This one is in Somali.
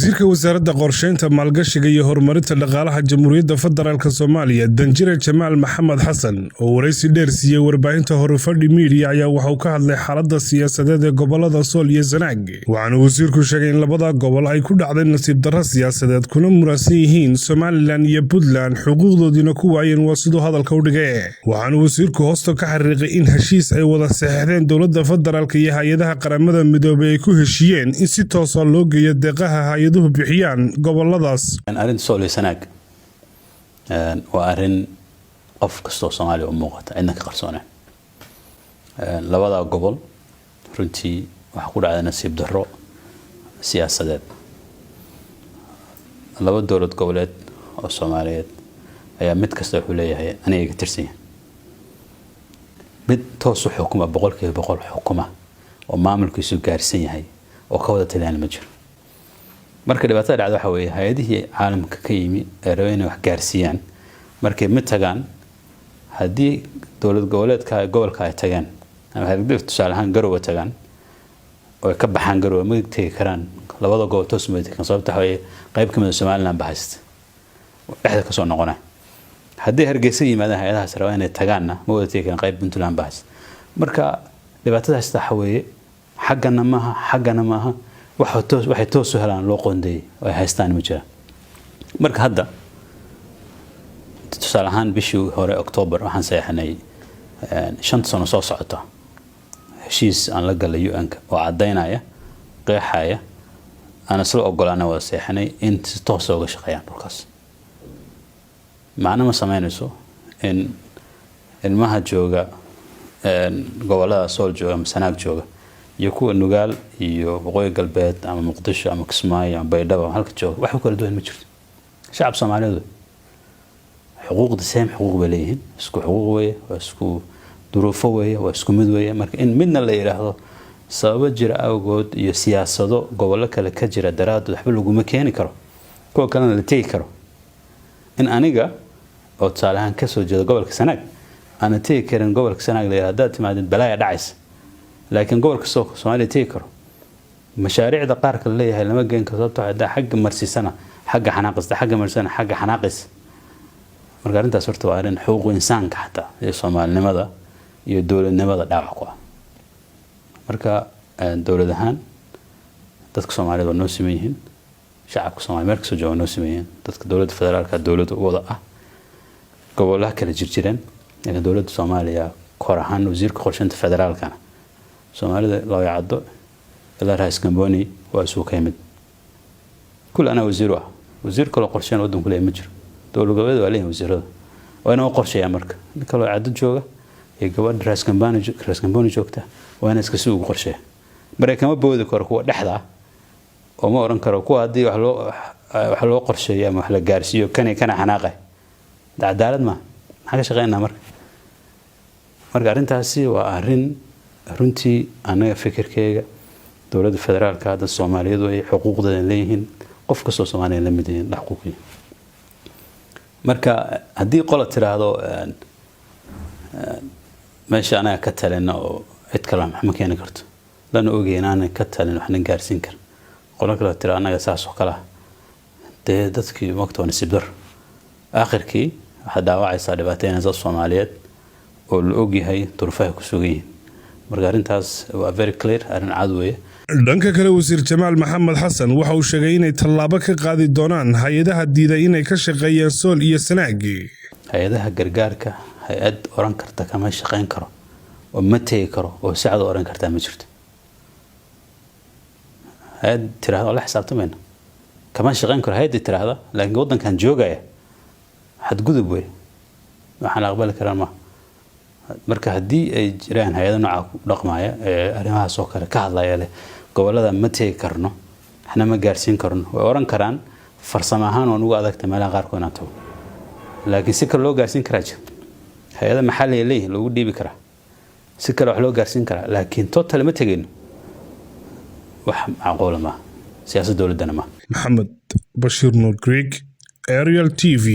wasiirka wasaaradda qorsheynta maalgashiga iyo horumarinta dhaqaalaha Jamhuuriyadda Federaalka Soomaaliya Danjire Jamaal Maxamed Xasan oo wareysi dheer siiyay warbaahinta Horfadhi Media ayaa waxa uu ka hadlay xaaladda siyaasadeed ee gobolada Sool iyo Sanaag waxaana wasiirku sheegay in labada gobol ay ku dhacday nasiib darro siyaasadeed kuna murasan yihiin Somaliland iyo Puntland xuquuqdoodina ku waayeen waa sidoo hadalka u dhigay waxaana wasiirku hoosta ka xariiqay in heshiis ay wada saxiixdeen dowladda federaalka iyo hay'adaha qaramada midoobay ay ku heshiiyeen in si toos ah loo geeyo deeqaha hay'aduhu bixiyaan goboladaas arinta Sool iyo Sanaag waa arin qof kasta oo Soomaali u muuqata inna ka qarsoonay labada gobol runtii waxa ku dhacday nasiib darro siyaasadeed laba dowlad goboleed oo Soomaaliyeed ayaa mid kasta wuxuu leeyahay aniga tirsan mid toos u xukuma boqolkiiba boqol xukuma oo maamulkiisu gaarsan yahay oo ka wada talaan ma jiro marka dhibaatada dhacdo waxa weeye hay'adihii caalamka ka yimi ee rabeen wax gaarsiiyaan markay mid tagaan hadii dowlad goboleedka gobolka ay tagaan ama hadii tusaale ahaan Garowe tagaan oo ka baxaan Garowe ma tagi karaan labada gobol toos ma tagi sababta way qayb ka mid ah Somaliland bahaysta dhexda ka soo noqonaa hadii Hargeysa yimaadaan hay'adahaas rabaan inay tagaanna ma wada tagi karaan qayb Puntland bahaysta marka dhibaatadaas waxa weeye xaggana maaha waxay toos u helaan loo qoonday oo haystaan ma jira marka hadda tusaale ahaan bishii hore October waxaan saxanay 5 sano soo socota heshiis aan la galay UN-ka oo cadeynaya qeexaya ana soo ogolaanay wada saxanay in si toos uga shaqeeyaan dhulkaas macna ma sameynayso in ilmaha jooga gobolada Sool jooga ama Sanaag jooga iyo kuwa Nugaal iyo Waqooyi Galbeed ama Muqdisho ama Kismaayo ama Baydhabo halka jooga wax kala duwan ma jirto shacab Soomaaliyeed xuquuqda same xuquuq leeyihiin isku xuquuq weeye waa isku duruufo weeye waa isku mid weeye marka in midna la yiraahdo sabab jira awgood iyo siyaasado gobol kale ka jira daraadod waxba lagu ma keeni karo kuwa kalena la tagi karo in aniga oo taalahan ka soo jeedo gobolka Sanaag ana tagi karin gobolka Sanaag la yiraahdo timaadin balaaya dhacays laakiin gobolka Soomaaliya tagi karo mashaariicda qaar kale leeyahay lama geen karo sababtoo ah xagga marsiisana xagga xanaaqista xagga marsiisana xagga xanaaqis marka arintaas horta waa arin xuquuq insaanka xataa ee Soomaalinimada iyo dawladnimada dhaawac ku ah marka dawladahan dadka Soomaaliyeed oo noo sameeyeen shacabka Soomaaliyeed marka soo jooga noo sameeyeen dadka dawladda federaalka dawladda wada ah gobolaha kala jirjireen ee dawladda Soomaaliya kor ahaan wasiirka qorsheynta federaalka Soomaalida loo yacdo ila raas Gamboni waa soo kaymid kul ana wasiir kale qorsheyn wadanku leeyahay ma jiro dawlad goboleed waa leeyahay wasiirada waa inuu qorsheeyaa marka kale cad jooga ee gabadh raas Gamboni joogta waa in iska soo qorsheeyaa marka boodi karo kuwa dhexda oo ma oran karo kuwa hadii wax loo qorsheeyaa ama wax la gaarsiiyo kana xanaaqay cadaalad ma xaga shaqeynaa marka arintaasi waa arin runtii anaga fikirkeyga dawladda federaalka hadda Soomaaliyeed way xuquuqdooda leeyihiin qof kasta oo Soomaaliyeed la mid yahay xuquuqii marka hadii qolo tiraahdo meesha anaga ka talina oo cid kale ma keeni karto lana ogeyn anaga ka talin waxna gaarsiin kar qolo kale tiraahdo anaga saas oo kala dadkii waqti nasiib dar aakhirkii waxa dhaawacaysa dhibaatooyinka Soomaaliyeed oo la ogyahay turfaha ku sugayeen marka arintaas waa very clear arin cad weeye dhanka kale wasiir Jamaal Maxamed Xasan waxa uu sheegay inay tallaabo ka qaadi doonaan hay'adaha diiday inay ka shaqeeyaan Sool iyo Sanaag hay'adaha gargaarka hay'ad oran karta kama shaqeyn karo oo ma tagi karo oo saacad oran karta ma jirto hay'ad tiraahdo la xisaabtamayna kama shaqeyn karo hay'ad tiraahdo laakiin wadankan joogaya had gudub weey waxaan aqbali karaa ma marka hadii ay jiraan hay'ado nooca dhaqmaya arimaha soo kale ka hadlaya leh gobolada ma tagi karno waxna ma gaarsiin karno way oran karaan farsamo ahaan oo ugu adagtay meelaha qaar koona tago laakiin si kale loo gaarsiin karaa hay'ado maxalli ah leeyahay lagu dhiibi karaa si kale wax loo gaarsiin karaa laakiin total ma tagin wax macquul ma siyaasadda dawladana ma Maxamed Bashiir Nur Greek Ariel TV